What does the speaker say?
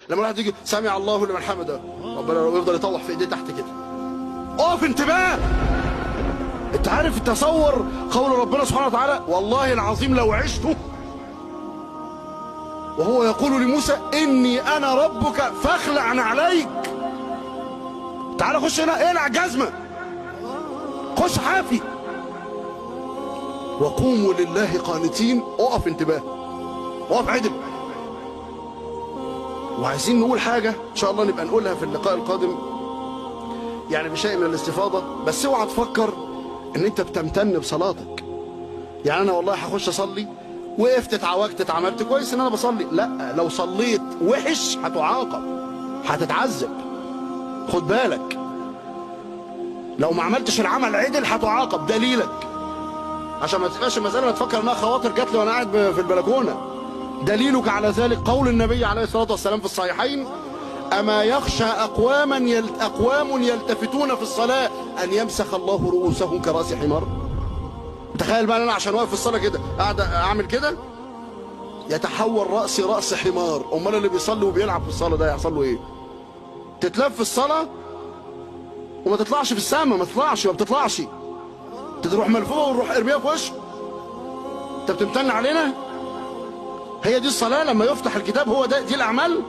لما الواحد يجي سمع الله لمن حمده ربنا يفضل يطوح في ايديه تحت كده. اقف انتباه. انت عارف تصور قول ربنا سبحانه وتعالى والله العظيم لو عشته وهو يقول لموسى اني انا ربك فاخلع عليك. تعال خش هنا اقلع جزمه، خش حافي. وقوموا لله قانتين. اقف انتباه، اقف عدل. وعايزين نقول حاجه ان شاء الله نبقى نقولها في اللقاء القادم يعني بشيء من الاستفاضه، بس اوعى تفكر ان انت بتمتن بصلاتك. يعني انا والله هخش اصلي وقفت اتعوجت اتعملت كويس ان انا بصلي، لا، لو صليت وحش هتعاقب، هتتعذب. خد بالك، لو ما عملتش العمل عدل هتعاقب. دليلك عشان ما تبقاش المساله ما تفكر انها خواطر جات لي وانا قاعد في البلكونه. دليلك على ذلك قول النبي عليه الصلاه والسلام في الصحيحين: اما يخشى اقوام يلتفتون في الصلاه ان يمسخ الله رؤوسهم كراس حمار. تخيل بقى انا عشان واقف في الصلاه كده قاعد اعمل كده يتحول راسي راس حمار. امال اللي بيصلي وبيلعب في الصلاه ده يحصل له ايه؟ تتلف في الصلاه وما تطلعش في السماء، ما بتطلعش، تروح ملفوفه ونروح ارميها في وشه. انت بتمتن علينا؟ هي دي الصلاه لما يفتح الكتاب؟ هو ده دي الاعمال؟